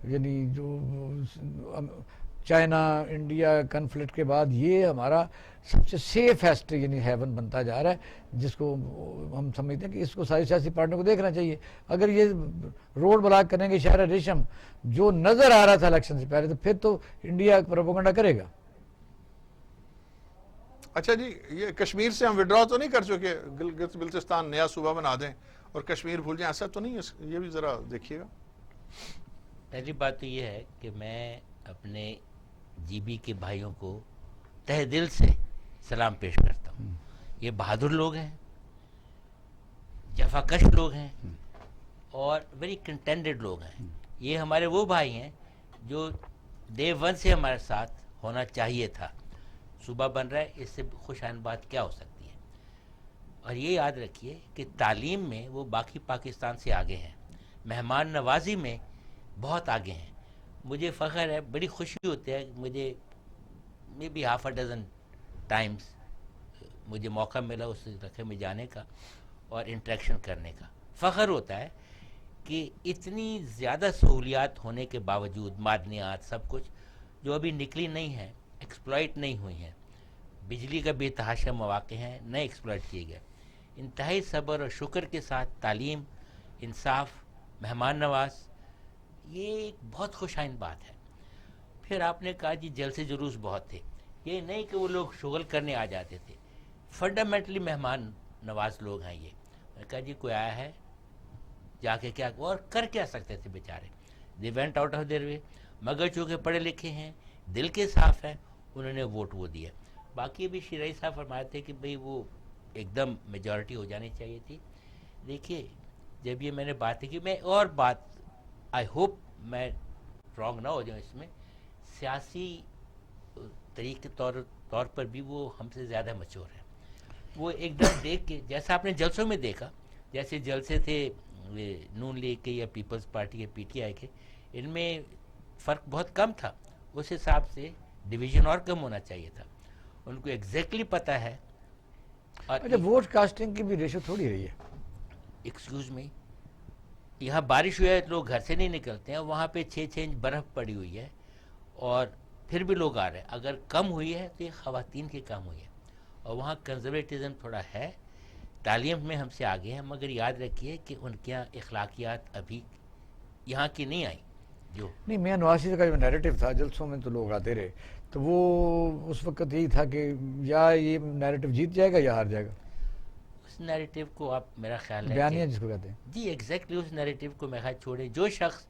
یعنی جو چائنا انڈیا کنفلکٹ کے بعد یہ ہمارا سب سے سیفسٹ یعنی ہیون بنتا جا رہا ہے, جس کو ہم سمجھتے ہیں کہ اس کو ساری سیاسی پارٹیوں کو دیکھنا چاہیے. اگر یہ روڈ بلاک کریں گے شاہراہ ریشم جو نظر آ رہا تھا الیکشن سے پہلے, تو پھر تو انڈیا پروپیگنڈا کرے گا. اچھا جی, یہ کشمیر سے ہم وڈرا تو نہیں کر چکے, گلگت بلتستان نیا صوبہ بنا دیں اور کشمیر بھول جائیں, ایسا تو نہیں ہے؟ یہ بھی ذرا دیکھیے گا. پہلی بات تو یہ ہے کہ میں اپنے جی بی کے بھائیوں کو تہ دل سے سلام پیش کرتا ہوں. یہ بہادر لوگ ہیں, جفاکش لوگ ہیں, اور ویری کنٹینڈڈ لوگ ہیں. یہ ہمارے وہ بھائی ہیں جو ڈے ون سے ہمارے ساتھ ہونا چاہیے تھا. صوبہ بن رہا ہے, اس سے خوش آئند بات کیا ہو سکتی ہے؟ اور یہ یاد رکھیے کہ تعلیم میں وہ باقی پاکستان سے آگے ہیں, مہمان نوازی میں بہت آگے ہیں. مجھے فخر ہے, بڑی خوشی ہوتی ہے. مجھے میں بھی ½ ڈزن ٹائمز مجھے موقع ملا اس علاقے میں جانے کا اور انٹریکشن کرنے کا. فخر ہوتا ہے کہ اتنی زیادہ سہولیات ہونے کے باوجود, معدنیات سب کچھ جو ابھی نکلی نہیں ہیں, ایکسپلائٹ نہیں ہوئی ہیں, بجلی کا بے تحاشا مواقع ہیں, نئے ایکسپلائٹ کیے گئے. انتہائی صبر اور شکر کے ساتھ تعلیم, انصاف, مہمان نواز, یہ ایک بہت خوش آئند بات ہے. پھر آپ نے کہا جی جلسے جلوس بہت تھے. یہ نہیں کہ وہ لوگ شغل کرنے آ جاتے تھے, فنڈامنٹلی مہمان نواز لوگ ہیں. یہ میں نے کہا جی کوئی آیا ہے جا کے کیا, اور کر کیا سکتے تھے بیچارے, they went out of their way. مگر چونکہ پڑھے لکھے ہیں, دل کے صاف ہیں, انہوں نے ووٹ وہ دیا. باقی بھی شیرئی صاحب فرماتے تھے کہ بھئی وہ ایک دم میجورٹی ہو جانی چاہیے تھی. دیکھیے جب یہ میں نے بات کی, میں اور بات آئی ہوپ میں رانگ نہ ہو جاؤں اس میں, سیاسی طریقے طور پر بھی وہ ہم سے زیادہ میچور ہیں. وہ ایک دم دیکھ کے, جیسا آپ نے جلسوں میں دیکھا, جیسے جلسے تھے نون لیگ کے یا پیپلز پارٹی کے پی ٹی آئی کے, ان میں فرق بہت کم تھا. اس حساب سے ڈویژن اور کم ہونا چاہیے تھا. ان کو ایگزیکٹلی پتہ ہے. اور ووٹ کاسٹنگ کی بھی ریشو تھوڑی رہی ہے. ایکسکیوز می, یہاں بارش ہوئی ہے لوگ گھر سے نہیں نکلتے ہیں, وہاں پہ 6 انچ برف پڑی ہوئی ہے اور پھر بھی لوگ آ رہے ہیں. اگر کم ہوئی ہے تو یہ خواتین کی کم ہوئی ہے, اور وہاں کنزرویٹزم تھوڑا ہے. تعلیم میں ہم سے آگے ہیں, مگر یاد رکھیے کہ ان کے یہاں اخلاقیات ابھی یہاں کی نہیں آئی. جو نہیں, میاں نواز شریف کا جو نیریٹو تھا جلسوں میں تو لوگ آتے رہے, تو وہ اس وقت یہی تھا کہ یا یہ نیریٹو جیت جائے گا یا ہار جائے گا. اس نیریٹو کو آپ, میرا خیال ہے بیانیہ جس کو کہتے ہیں, جی ایگزیکٹلی اس نیریٹو کو میں خیال چھوڑے. جو شخص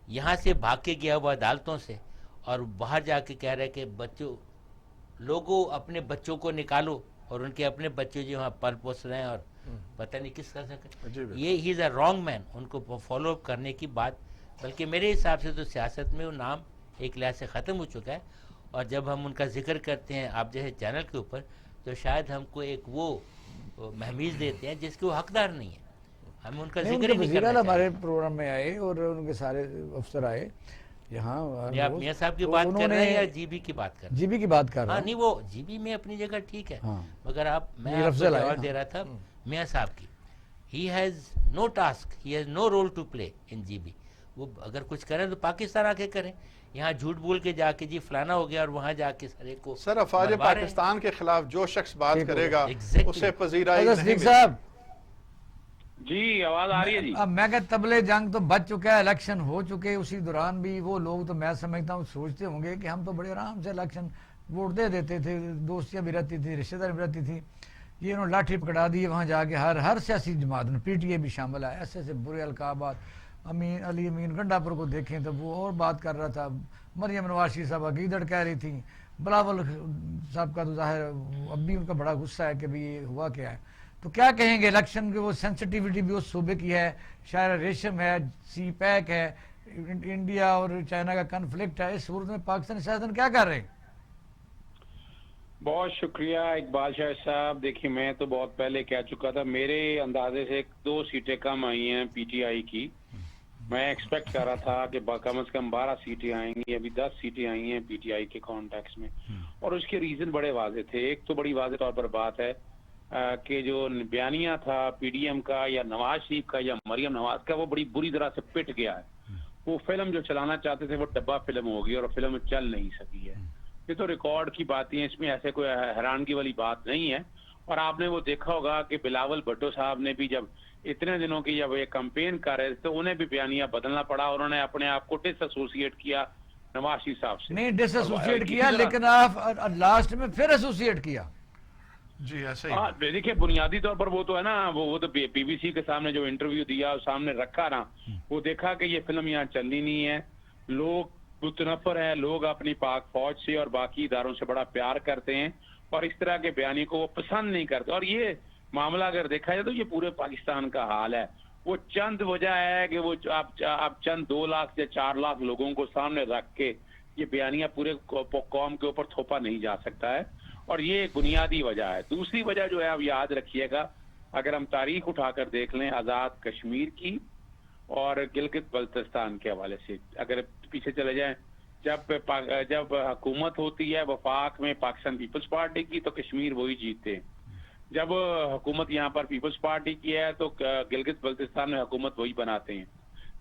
یہاں سے بھاگ کے گیا ہوا عدالتوں سے اور باہر جا کے کہہ رہے کہ بچوں لوگوں اپنے بچوں کو نکالو, اور ان کے اپنے بچے جو وہاں پل پوس رہے ہیں اور پتہ نہیں کس طرح سے, یہ ہی از اے رانگ مین. ان کو فالو اپ کرنے کی بات, بلکہ میرے حساب سے تو سیاست میں وہ نام ایک لحاظ سے ختم ہو چکا ہے. اور جب ہم ان کا ذکر کرتے ہیں آپ جیسے چینل کے اوپر, تو شاید ہم کو ایک وہ مہمیز دیتے ہیں جس کے وہ حقدار نہیں ہے. ہمیں ان کا ذکر ہی نہیں کرنا چاہیے. ہمارے پروگرام میں آئے اور ان کے سارے افسر آئے یہاں. آپ میاں صاحب کی بات کر رہے ہیں یا جی بی کی بات کر رہے ہیں؟ جی بی کی بات کر رہا ہاں, ہوں. نہیں وہ جی بی میں اپنی جگہ ٹھیک ہے, مگر میں آپ کو جواب دے رہا تھا میاں صاحب کی. He has no task, he has no role to play in G B. وہ اگر کچھ کریں تو پاکستان آ کے کریں. یہاں جھوٹ بول کے جا کے جی فلانا ہو گیا, اور وہاں جا کے سارے کو سر افواج پاکستان کے خلاف جو شخص بات کرے گا اسے پذیرائی نہیں ملے. صاحب جی آواز آ رہی ہے جی. اب میں کہ تبلے جنگ تو بچ چکا ہے, الیکشن ہو چکے, اسی دوران بھی وہ لوگ تو میں سمجھتا ہوں سوچتے ہوں گے کہ ہم تو بڑے آرام سے الیکشن ووٹ دے دیتے تھے, دوستیاں بھی رہتی تھی, رشتہ داری بھی رہتی تھی. یہ انہوں نے لاٹھی پکڑا دی وہاں جا کے, ہر سیاسی جماعت میں, پی ٹی اے بھی شامل ہے, ایسے برے القابات, علی امین گنڈاپور کو دیکھیں تو وہ اور بات کر رہا تھا، مریم نواز صاحبہ گیدڑ کہہ رہی تھیں، بلاول صاحب کا تو ظاہر اب بھی ان کا بڑا غصہ ہے کہ بھی یہ ہوا کیا ہے. تو کیا کہیں گے الیکشن کی وہ سینسٹیوٹی بھی اس صوبے کی ہے، شاعر ریشم ہے، سی پیک ہے، انڈیا اور چائنا کا کنفلکٹ ہے، اس صورت میں پاکستانی سیاستدان کیا کر رہے ہیں؟ بہت شکریہ اقبال شاہ صاحب. دیکھیے میں تو بہت پہلے کہہ چکا تھا، میرے اندازے سے 2 سیٹیں کم آئی ہیں پی ٹی آئی کی. میں ایکسپیکٹ کر رہا تھا کہ کم از کم 12 سیٹیں آئیں گی، ابھی 10 سیٹیں آئی ہیں پی ٹی آئی کے کانٹیکس میں. اور اس کے ریزن بڑے واضح تھے. ایک تو بڑی واضح طور پر بات ہے کہ جو بیانیہ تھا پی ڈی ایم کا یا نواز شریف کا یا مریم نواز کا، وہ بڑی بری طرح سے پٹ گیا ہے. وہ فلم جو چلانا چاہتے تھے وہ ڈبہ فلم ہو گئی اور فلم چل نہیں سکی ہے. یہ تو ریکارڈ کی باتیں ہیں، اس میں ایسے کوئی حیرانگی والی بات نہیں ہے. اور آپ نے وہ دیکھا ہوگا کہ بلاول بھٹو صاحب نے بھی جب اتنے دنوں کی جب یہ کمپین کر رہے تھے تو انہیں بھی بیانیہ بدلنا پڑا، اور انہوں نے اپنے آپ کو ڈس ایسوسیٹ کیا نواز شریف صاحب سے. نہیں ڈس ایسوسیٹ کیا، لیکن آپ لاسٹ میں پھر ایسوسیٹ کیا. جی ایسے ہی دیکھیے بنیادی طور پر وہ تو ہے نا، وہ تو پی بی سی کے سامنے جو انٹرویو دیا سامنے رکھا نا، وہ دیکھا کہ یہ فلم یہاں چلنی نہیں ہے. لوگ متنفر ہیں، لوگ اپنی پاک فوج سے اور باقی اداروں سے بڑا پیار کرتے ہیں اور اس طرح کے بیانی کو وہ پسند نہیں کرتے. اور یہ معاملہ اگر دیکھا جائے تو یہ پورے پاکستان کا حال ہے. وہ چند وجہ ہے کہ وہ آپ چند 2 لاکھ یا 4 لاکھ لوگوں کو سامنے رکھ کے یہ بیانیہ پورے قوم کے اوپر تھوپا نہیں جا سکتا ہے، اور یہ ایک بنیادی وجہ ہے. دوسری وجہ جو ہے آپ یاد رکھیے گا، اگر ہم تاریخ اٹھا کر دیکھ لیں آزاد کشمیر کی اور گلگت بلتستان کے حوالے سے اگر پیچھے چلے جائیں، جب حکومت ہوتی ہے وفاق میں پاکستان پیپلز پارٹی کی تو کشمیر وہی جیتے ہیں. جب حکومت یہاں پر پیپلز پارٹی کی ہے تو گلگت بلتستان میں حکومت وہی بناتے ہیں.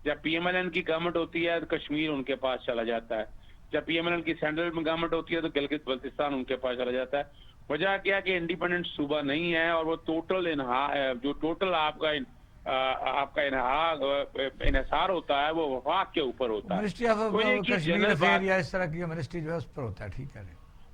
جب پی ایم ایل این کی گورنمنٹ ہوتی ہے تو کشمیر ان کے پاس چلا جاتا ہے. جب پی ایم ایل این کی سینٹرل میں گورنمنٹ ہوتی ہے تو گلگت بلتستان ان کے پاس چلا جاتا ہے. وجہ کیا کہ انڈیپینڈنٹ صوبہ نہیں ہے، اور وہ ٹوٹل آپ کا انحصار ہوتا ہے وہ وفاق کے اوپر ہوتا ہے. منسٹری آف کشمیر افیئر یا اس طرح کی منسٹری جو ہے اس پر ہوتا ہے. ٹھیک ہے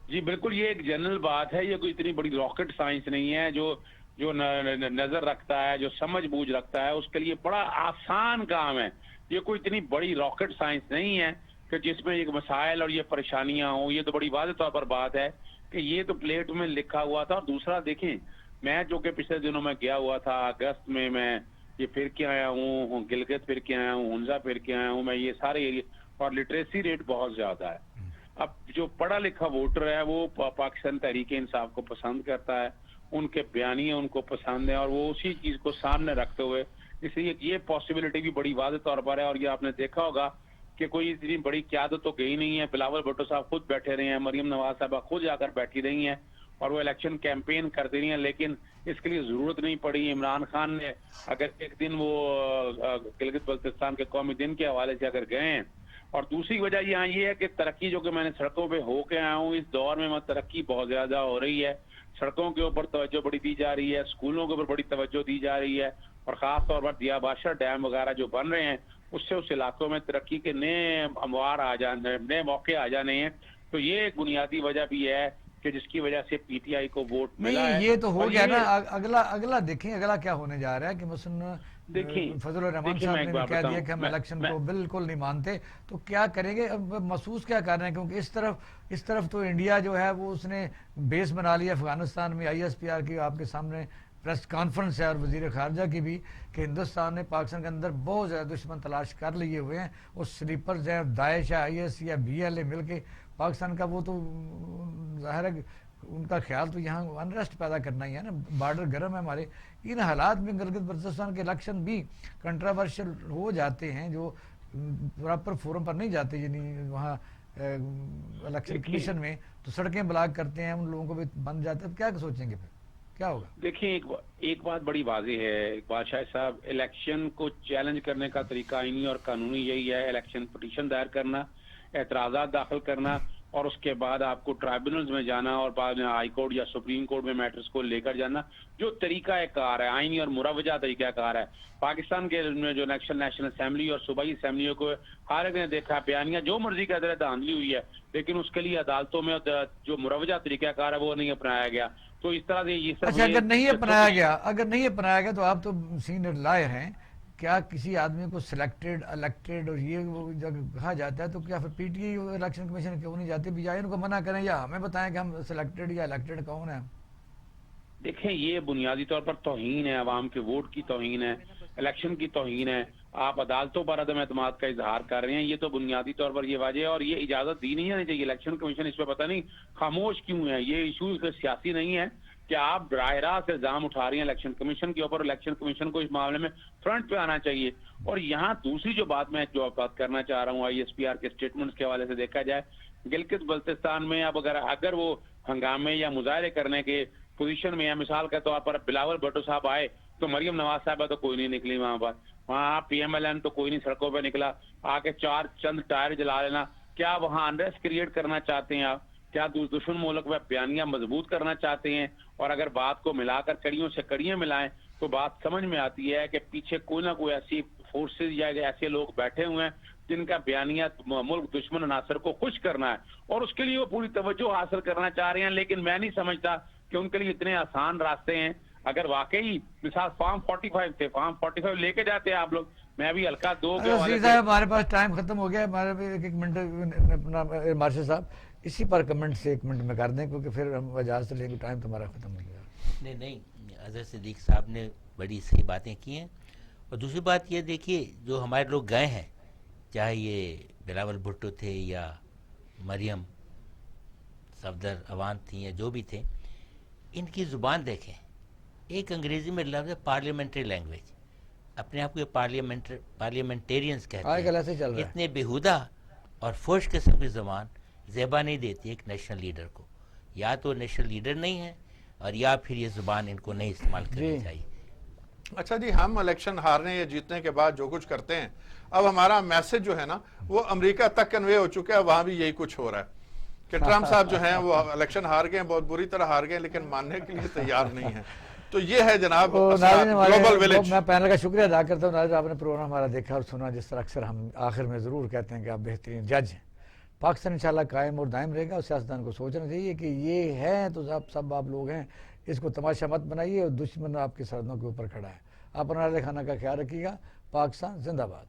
جی بالکل، یہ ایک جنرل بات ہے. یہ کوئی اتنی بڑی راکٹ سائنس نہیں ہے. جو نظر رکھتا ہے، جو سمجھ بوجھ رکھتا ہے، اس کے لیے بڑا آسان کام ہے. یہ کوئی اتنی بڑی راکٹ سائنس نہیں ہے کہ جس میں ایک مسائل اور یہ پریشانیاں ہوں. یہ تو بڑی واضح طور پر بات ہے کہ یہ تو پلیٹ میں لکھا ہوا تھا. اور دوسرا دیکھیں، میں جو کہ پچھلے دنوں میں گیا ہوا تھا اگست میں یہ پھر کے آیا ہوں، گلگت پھر کے آیا ہوں، ہنزا پھر کے آیا ہوں میں، یہ سارے ایریا، اور لٹریسی ریٹ بہت زیادہ ہے. اب جو پڑھا لکھا ووٹر ہے وہ پاکستان تحریک انصاف کو پسند کرتا ہے، ان کے بیانیے ان کو پسند ہے، اور وہ اسی چیز کو سامنے رکھتے ہوئے، اس لیے یہ پاسبلٹی بھی بڑی واضح طور پر ہے. اور یہ آپ نے دیکھا ہوگا کہ کوئی اتنی بڑی قیادت تو گئی نہیں ہے. بلاول بھٹو صاحب خود بیٹھے رہے ہیں، مریم نواز صاحبہ خود جا کر بیٹھی رہی ہیں اور وہ الیکشن کیمپین کرتی رہی ہیں، لیکن اس کے لیے ضرورت نہیں پڑی. عمران خان نے اگر ایک دن وہ گلگت بلتستان کے قومی دن کے حوالے سے اگر گئے ہیں. اور دوسری وجہ یہاں یہ ہے کہ ترقی جو کہ میں نے سڑکوں پہ ہو کے آیا ہوں، اس دور میں ترقی بہت زیادہ ہو رہی ہے. سڑکوں کے اوپر توجہ بڑی دی جا رہی ہے، اسکولوں کے اوپر بڑی توجہ دی جا رہی ہے، اور خاص طور پر دیا بادشاہ ڈیم وغیرہ جو بن رہے ہیں اس سے اس علاقوں میں ترقی کے نئے اموار آ جانے، نئے موقع آ جانے ہیں. تو یہ ایک بنیادی وجہ بھی ہے کہ جس کی وجہ سے پی ٹی آئی کو ووٹ ملا ہے. نہیں یہ تو ہو گیا نا. اگلا دیکھیں اگلا کیا ہونے جا رہا ہے کہ مثلا فضل الرحمان صاحب نے بھی کہہ دیا کہ ہم الیکشن کو بالکل نہیں مانتے. تو کیا کریں گے اب؟ محسوس کیا کر رہے ہیں؟ کیونکہ اس طرف تو انڈیا جو ہے وہ اس نے بیس بنا لیا افغانستان میں. آئی ایس پی آر کی آپ کے سامنے پریس کانفرنس ہے اور وزیر خارجہ کی بھی کہ ہندوستان نے پاکستان کے اندر بہت زیادہ دشمن تلاش کر لیے ہوئے ہیں. اور سلیپرز ہیں، داعش ہے، آئی ایس یا بی ایل اے مل کے پاکستان کا، وہ تو ظاہر ہے ان کا خیال تو یہاں انریسٹ پیدا کرنا ہی ہے نا. بارڈر گرم ہے ہمارے. ان حالات میں گلگت بلتستان کے الیکشن بھی کنٹراورشل ہو جاتے ہیں، جو پراپر فورم پر نہیں جاتے، یعنی وہاں الیکشن کمیشن میں تو سڑکیں بلاک کرتے ہیں، ان لوگوں کو بھی بند جاتے ہیں. کیا سوچیں گے پھر کیا ہوگا؟ دیکھیں ایک بات بڑی واضح ہے بادشاہ صاحب، الیکشن کو چیلنج کرنے کا طریقہ آئینی اور قانونی یہی ہے، الیکشن پٹیشن دائر کرنا، اعتراضات داخل کرنا، اور اس کے بعد آپ کو ٹرائبونلز میں جانا اور بعد میں ہائی کورٹ یا سپریم کورٹ میں میٹرز کو لے کر جانا. جو طریقہ کار ہے، آئینی اور مروجہ طریقہ کار ہے. پاکستان کے جو نیشنل اسمبلی اور صوبائی اسمبلیوں کو ہر ایک نے دیکھا، بیانیہ جو مرضی کا دھاندلی ہوئی ہے، لیکن اس کے لیے عدالتوں میں جو مروجہ طریقہ کار ہے وہ نہیں اپنایا گیا. تو اس طرح سے یہ اچھا اگر نہیں اپنایا گیا تو آپ تو سینئر لائر ہیں، کیا کسی آدمی کو سلیکٹڈ الیکٹڈ اور یہ وہ جب کہا جاتا ہے تو کیا پھر P T I election commission کیوں نہیں جاتی؟ بجائے ان کو منع کریں یا ہمیں بتائیں کہ ہم سلیکٹڈ یا الیکٹڈ کون ہیں؟ دیکھیں یہ بنیادی طور پر توہین ہے، عوام کے ووٹ کی توہین ہے، الیکشن کی توہین ہے. آپ عدالتوں پر عدم اعتماد کا اظہار کر رہے ہیں، یہ تو بنیادی طور پر یہ وجہ ہے، اور یہ اجازت دی نہیں جانی چاہیے. الیکشن کمیشن اس پہ پتہ نہیں خاموش کیوں ہے. یہ ایشو سیاسی نہیں ہے کہ آپ براہ راست الزام اٹھا رہی ہیں الیکشن کمیشن کے اوپر. الیکشن کمیشن کو اس معاملے میں فرنٹ پہ آنا چاہیے. اور یہاں دوسری جو بات میں بات کرنا چاہ رہا ہوں آئی ایس پی آر کے اسٹیٹمنٹس کے حوالے سے دیکھا جائے، گلگت بلتستان میں اب اگر وہ ہنگامے یا مظاہرے کرنے کے پوزیشن میں، یا مثال کے طور پر بلاول بھٹو صاحب آئے تو مریم نواز صاحبہ تو کوئی نہیں نکلی وہاں پر، وہاں پی ایم ایل این تو کوئی نہیں سڑکوں پہ نکلا. آ کے چند ٹائر جلا لینا، کیا وہاں انریسٹ کریٹ کرنا چاہتے ہیں آپ؟ کیا دشمن ملک میں بیانیاں مضبوط کرنا چاہتے ہیں؟ اور اگر بات کو ملا کر کڑیوں سے کڑیاں ملائیں تو بات سمجھ میں آتی ہے کہ پیچھے کوئی نہ کوئی ایسی فورسز یا ایسے لوگ بیٹھے ہوئے ہیں جن کا بیانیہ ملک دشمن عناصر کو خوش کرنا ہے، اور اس کے لیے وہ پوری توجہ حاصل کرنا چاہ رہے ہیں. لیکن میں نہیں سمجھتا کہ ان کے لیے اتنے آسان راستے ہیں. اگر واقعی مثال فارم 45 تھے، فارم 45 لے کے جاتے آپ لوگ. میں ابھی ہلکا دو کے حوالے سے، ہمارے پاس ٹائم ختم ہو گیا. ہمارے بھی ایک منٹ اپنا مارشل صاحب اسی پر کمنٹ سے 1 منٹ میں کر دیں، کیونکہ پھر ہم اجازت لیں گے، ٹائم تمہارا ختم ہو گیا. نہیں، اظہر صدیق صاحب نے بڑی صحیح باتیں کی ہیں. اور دوسری بات یہ دیکھیے، جو ہمارے لوگ گئے ہیں، چاہے یہ بلاول بھٹو تھے یا مریم صفدر عوان تھیں یا جو بھی تھے، ان کی زبان دیکھیں. ایک انگریزی میں لفظ ہے پارلیمنٹری لینگویج، اپنے آپ کو پارلیمنٹیرینز کہتے آج کل ہیں. ایسے چل رہا ہے. اتنے بیہودہ اور فوش قسم کی زبان زیبا نہیں دیتی ایک نیشنل لیڈر کو. یا تو نیشنل لیڈر نہیں ہے، اور یا پھر یہ زبان ان کو نہیں استعمال کرنی چاہیے. اچھا جی، ہم الیکشن ہارنے یا جیتنے کے بعد جو کچھ کرتے ہیں، اب ہمارا میسج جو ہے نا وہ امریکہ تک کنوے ہو چکا ہے. وہاں بھی یہی کچھ ہو رہا ہے کہ ٹرمپ صاحب جو ہیں وہ الیکشن ہار گئے ہیں، بہت بری طرح ہار گئے ہیں، لیکن ماننے کے لیے تیار نہیں ہیں. تو یہ ہے جناب گلوبل ولیج. میں پینل کا شکریہ ادا کرتا ہوں. ناظرین، آپ نے پروگرام ہمارا دیکھا اور سنا. جس طرح اکثر ہم آخر میں ضرور کہتے ہیں کہ آپ بہترین جج ہیں. پاکستان انشاءاللہ قائم اور دائم رہے گا، اور سیاستدان کو سوچنا چاہیے کہ یہ ہے تو سب آپ لوگ ہیں، اس کو تماشا مت بنائیے، اور دشمن آپ کے سردوں کے اوپر کھڑا ہے. آپ اپنا اہل خانہ کا خیال رکھیے گا. پاکستان زندہ باد.